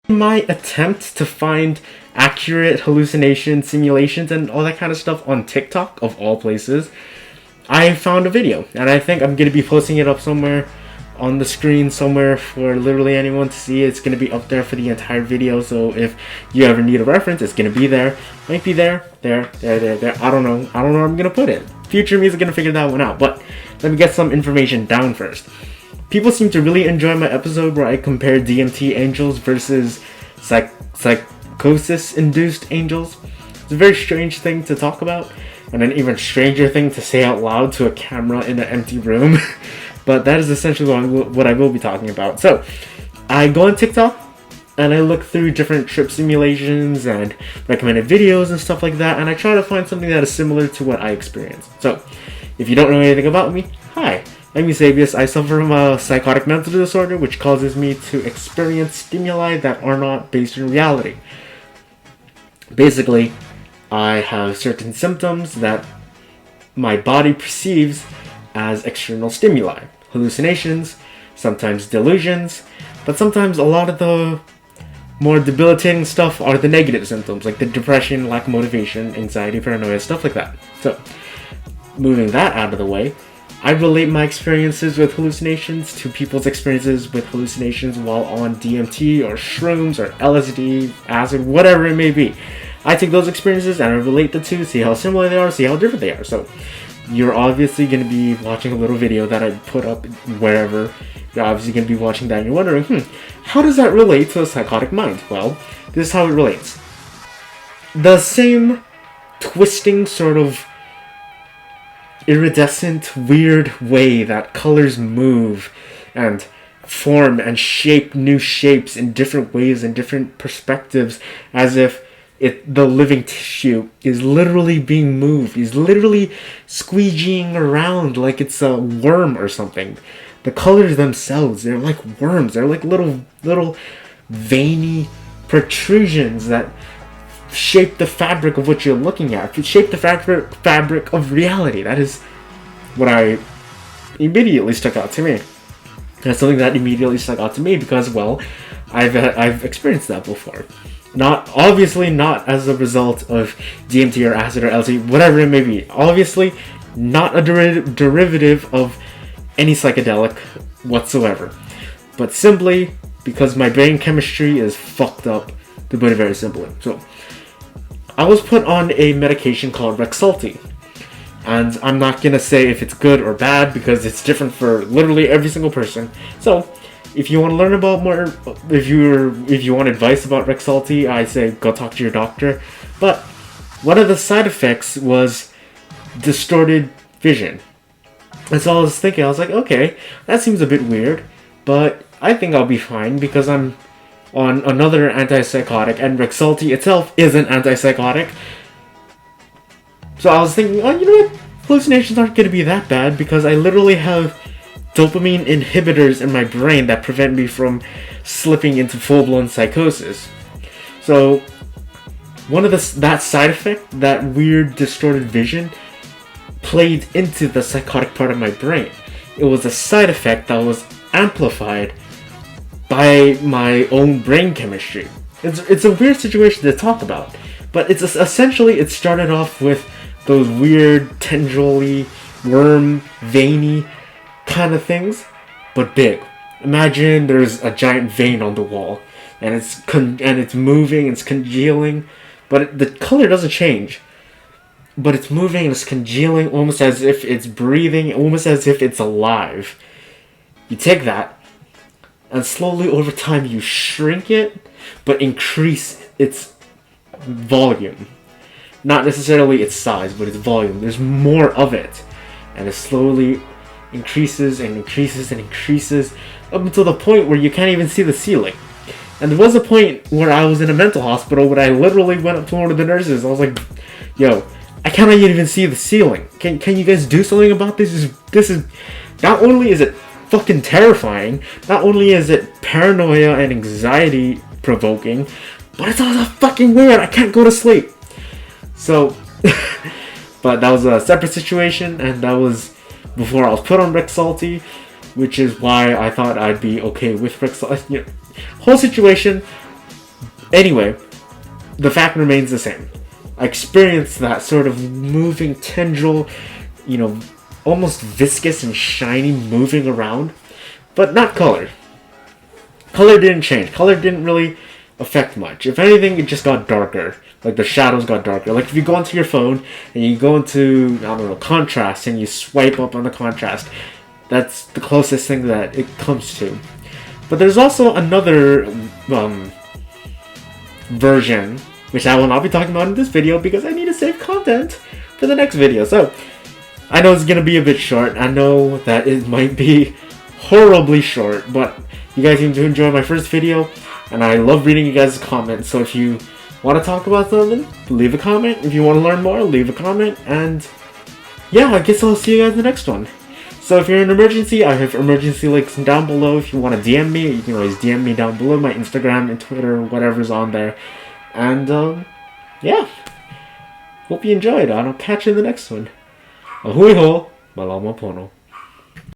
my attempt to find accurate hallucination simulations and all that kind of stuff on TikTok, of all places, I found a video, and I think I'm going to be posting it up somewhere on the screen somewhere for literally anyone to see. It's going to be up there for the entire video, so if you ever need a reference, it's going to be there. Might be there. I don't know where I'm going to put it. Future me is going to figure that one out, but let me get some information down first. People seem to really enjoy my episode where I compare DMT angels versus psychosis-induced angels. It's a very strange thing to talk about, and an even stranger thing to say out loud to a camera in an empty room. But that is essentially what I will be talking about. So, I go on TikTok, and I look through different trip simulations and recommended videos and stuff like that, and I try to find something that is similar to what I experienced. So, if you don't know anything about me, hi, I'm Eusebius. I suffer from a psychotic mental disorder, which causes me to experience stimuli that are not based in reality. Basically, I have certain symptoms that my body perceives as external stimuli. Hallucinations, sometimes delusions, but sometimes a lot of the more debilitating stuff are the negative symptoms, like the depression, lack of motivation, anxiety, paranoia, stuff like that. So, moving that out of the way, I relate my experiences with hallucinations to people's experiences with hallucinations while on DMT or shrooms or LSD, acid, whatever it may be. I take those experiences and I relate the two, see how similar they are, see how different they are. So, you're obviously going to be watching a little video that I put up wherever. You're obviously going to be watching that and you're wondering, how does that relate to a psychotic mind? Well, this is how it relates. The same twisting, sort of iridescent, weird way that colors move and form and shape new shapes in different ways and different perspectives, as if the living tissue is literally being moved, is literally squeegeeing around like it's a worm or something. The colors themselves, they're like worms. They're like little veiny protrusions that shape the fabric of what you're looking at. Shape the fabric of reality. That is what I immediately stuck out to me. That's something that immediately stuck out to me because, well, I've experienced that before. Obviously not as a result of DMT or acid or LSD, whatever it may be. Obviously not a derivative of any psychedelic whatsoever. But simply because my brain chemistry is fucked up, to put it very simply. So, I was put on a medication called Rexulti. And I'm not gonna say if it's good or bad because it's different for literally every single person. So, if you want to learn about more, if you want advice about Rexulti, I say go talk to your doctor. But one of the side effects was distorted vision. And so I was thinking, I was like, okay, that seems a bit weird, but I think I'll be fine because I'm on another antipsychotic, and Rexulti itself is an antipsychotic. So I was thinking, oh, you know what? Hallucinations aren't going to be that bad because I literally have dopamine inhibitors in my brain that prevent me from slipping into full-blown psychosis. So, that side effect, that weird distorted vision, played into the psychotic part of my brain. It was a side effect that was amplified by my own brain chemistry. It's a weird situation to talk about, but it's essentially, it started off with those weird, tendrily, worm, veiny kind of things, but big. Imagine there's a giant vein on the wall, and it's moving, it's congealing, but the color doesn't change. But it's moving and it's congealing, almost as if it's breathing, almost as if it's alive. You take that, and slowly over time you shrink it, but increase its volume. Not necessarily its size, but its volume. There's more of it, and it slowly increases and increases and increases up until the point where you can't even see the ceiling. And there was a point where I was in a mental hospital where I literally went up to one of the nurses. I was like, yo, I cannot even see the ceiling. Can you guys do something about this? This is not only is it fucking terrifying, not only is it paranoia and anxiety provoking, but it's also fucking weird. I can't go to sleep. So, but that was a separate situation, and that was before I was put on Rexulti, which is why I thought I'd be okay with Rexulti. Whole situation, Anyway, the fact remains the same. I experienced that sort of moving tendril, almost viscous and shiny moving around, but not color. Color didn't change. Color didn't really affect much. If anything, it just got darker. Like the shadows got darker. Like if you go onto your phone and you go into, contrast and you swipe up on the contrast, that's the closest thing that it comes to. But there's also another version, which I will not be talking about in this video because I need to save content for the next video. So, I know it's going to be a bit short. I know that it might be horribly short, but you guys seem to enjoy my first video, and I love reading you guys' comments. So if you want to talk about something, leave a comment. If you want to learn more, leave a comment. And yeah, I guess I'll see you guys in the next one. So if you're in an emergency, I have emergency links down below. If you want to DM me, you can always DM me down below. My Instagram and Twitter, whatever's on there. And yeah, hope you enjoyed. I'll catch you in the next one. Ahui ho, malama pono.